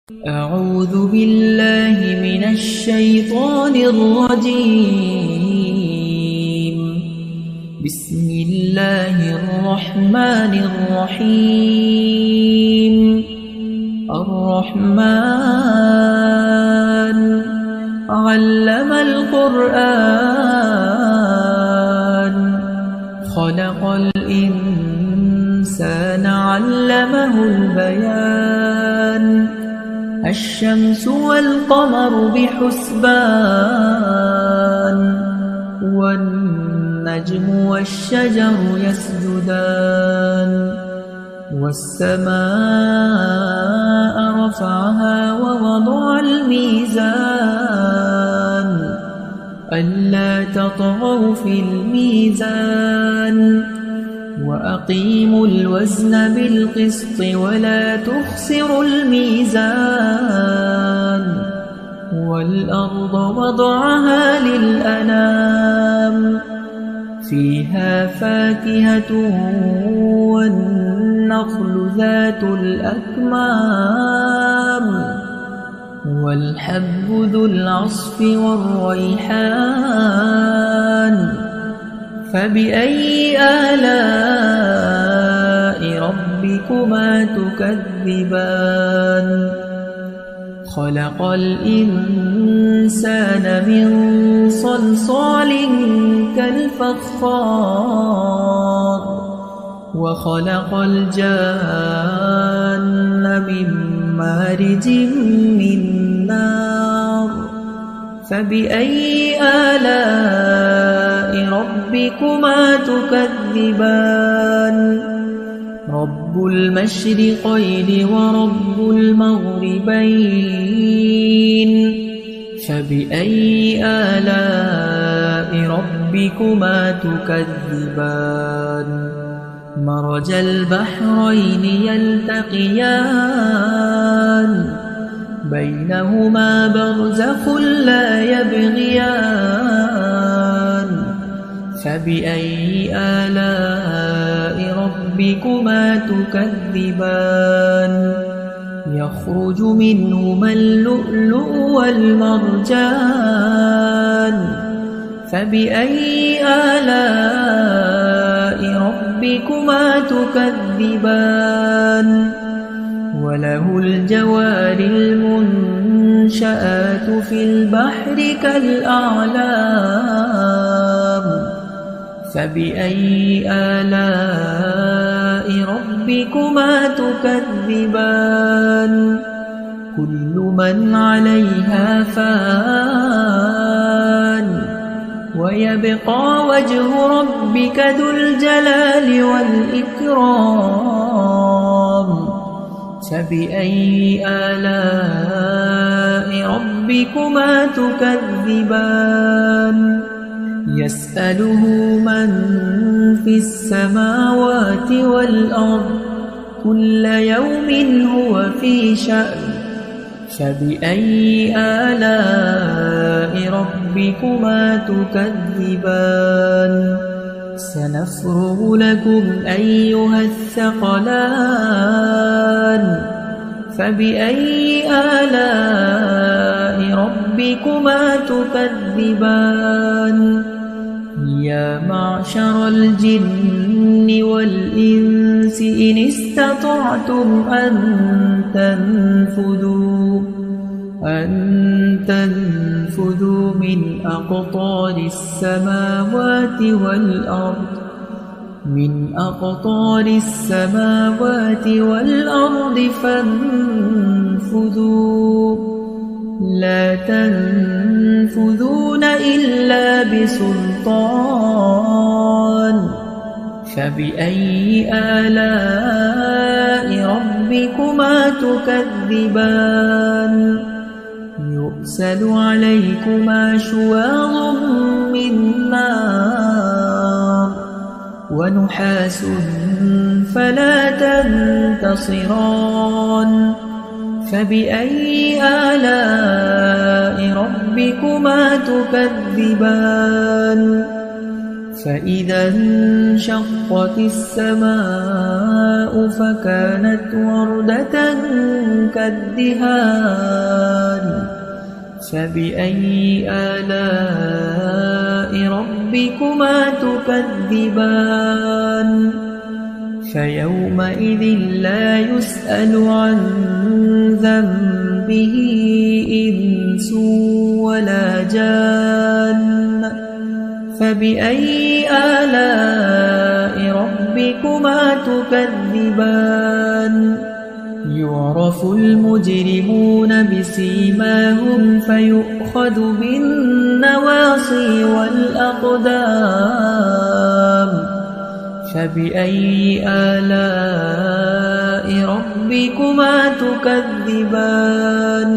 أعوذ بالله من الشيطان الرجيم. بسم الله الرحمن الرحيم. الرحمن علم القرآن خلق الإنسان علمه البيان الشمس والقمر بحسبان والنجم والشجر يسجدان والسماء رفعها ووضع الميزان ألا تطغوا في الميزان وأقيموا الوزن بالقسط ولا تخسروا الميزان والأرض وضعها للأنام فيها فاكهة والنخل ذات الأكمام والحب ذو العصف والريحان فبأي آلاء ربكما تكذبان خلق الإنسان من صلصال كالفخار وخلق الجان من مارج من نار فبأي آلاء ربكما تكذبان رب المشرقين ورب المغربين فبأي آلاء ربكما تكذبان مرج البحرين يلتقيان بينهما برزخ لا يبغيان فبأي آلاء ربكما تكذبان يخرج منهما اللؤلؤ والمرجان فبأي آلاء ربكما تكذبان وله الجوار المنشآت في البحر كالأعلام فبأي آلاء ربكما تكذبان كل من عليها فان ويبقى وجه ربك ذو الجلال والإكرام فبأي آلاء ربكما تكذبان يسأله من في السماوات والأرض كل يوم هو في شأن فبأي آلاء ربكما تكذبان سنفرغ لكم أيها الثقلان فبأي آلاء ربكما تكذبان يا معشر الجن والإنس إن استطعتم أن تنفذوا من أقطار السماوات والأرض فانفذوا لا تنفذون إلا بسلطان فبأي آلاء ربكما تكذبان يرسل عليكما شواظ من نار ونحاس فلا تنتصران فبأي آلاء ربكما تكذبان فإذا انشقت السماء فكانت وردة كالدهان فبأي آلاء ربكما تكذبان فيومئذ لا يسأل عن ذنبه إنس ولا جان فبأي آلاء ربكما تكذبان يعرف المجرمون بسيماهم فيؤخذ بالنواصي والأقدام فبأي آلاء ربكما تكذبان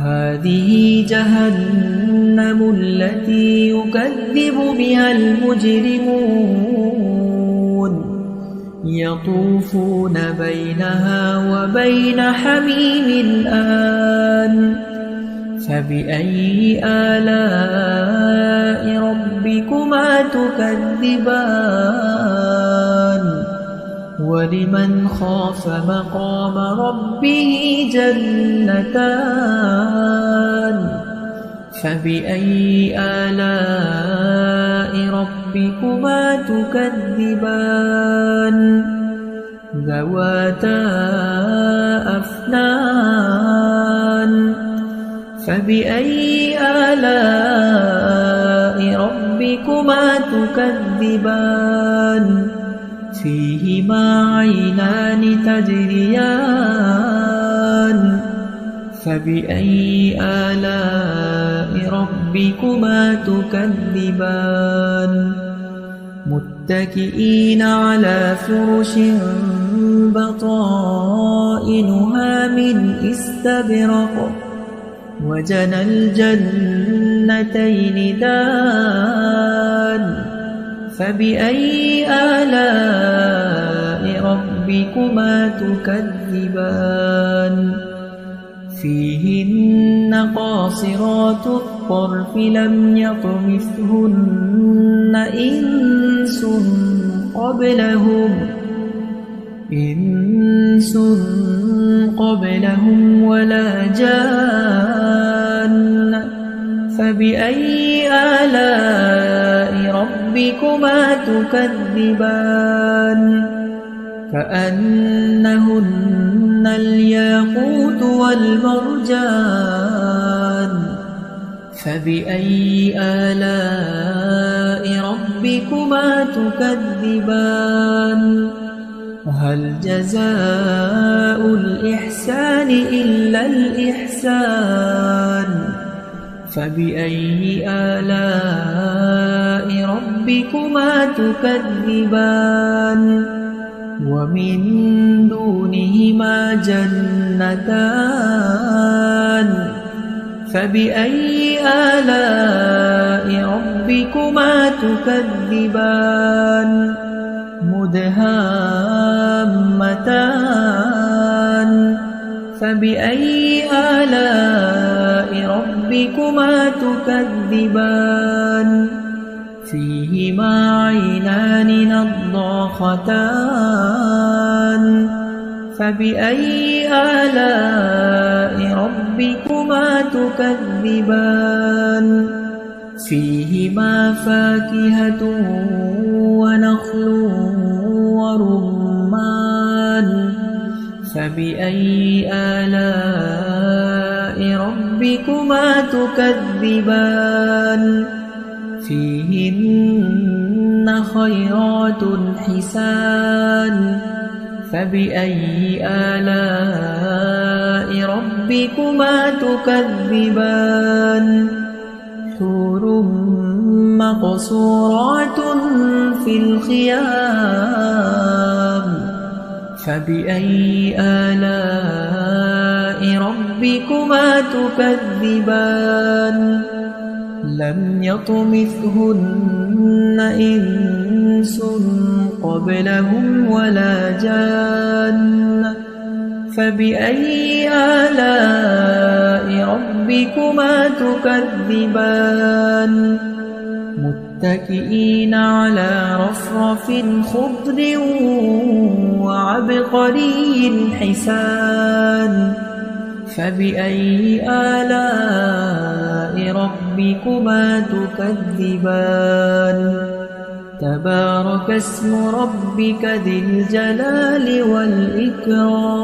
هذه جهنم التي يكذب بها المجرمون يطوفون بينها وبين حميم آن فبأي آلاء ربكما تكذبان ولمن خاف مقام ربه جنتان فبأي آلاء ربكما تكذبان ذواتا أفنان فبأي آلاء ربكما تكذبان فيهما عينان تجريان فبأي آلاء ربكما تكذبان متكئين على فرش بطائنها من استبرق وجنى الجنتين دان فبأي آلاء ربكما تكذبان فيهن قاصرات الطرف لم يطمثهن إنس قبلهم ولا جان فبأي آلاء ربكما تكذبان كأنهن الياقوت والمرجان فبأي آلاء ربكما تكذبان هل جزاء الإحسان إلا الإحسان فبأي آلاء ربكما تكذبان ومن دونهما جنتان فبأي آلاء ربكما تكذبان مدهامتان فبأي آلاء ربكما تكذبان فيهما عينان نضاختان فبأي آلاء ربكما تكذبان فيهما فاكهة ونخل ورمان فبأي آلاء ربكما تكذبان فيهن خيرات حسان فبأي آلاء ربكما تكذبان حور مقصورات في الخيام فبأي آلاء ربكما تكذبان لم يطمثهن إنس قبلهم ولا جان فبأي آلاء ربكما تكذبان متكئين على رفرف خضر وعبقري حسان فبأي آلاء ربكما تكذبان تبارك اسم ربك ذي الجلال والإكرام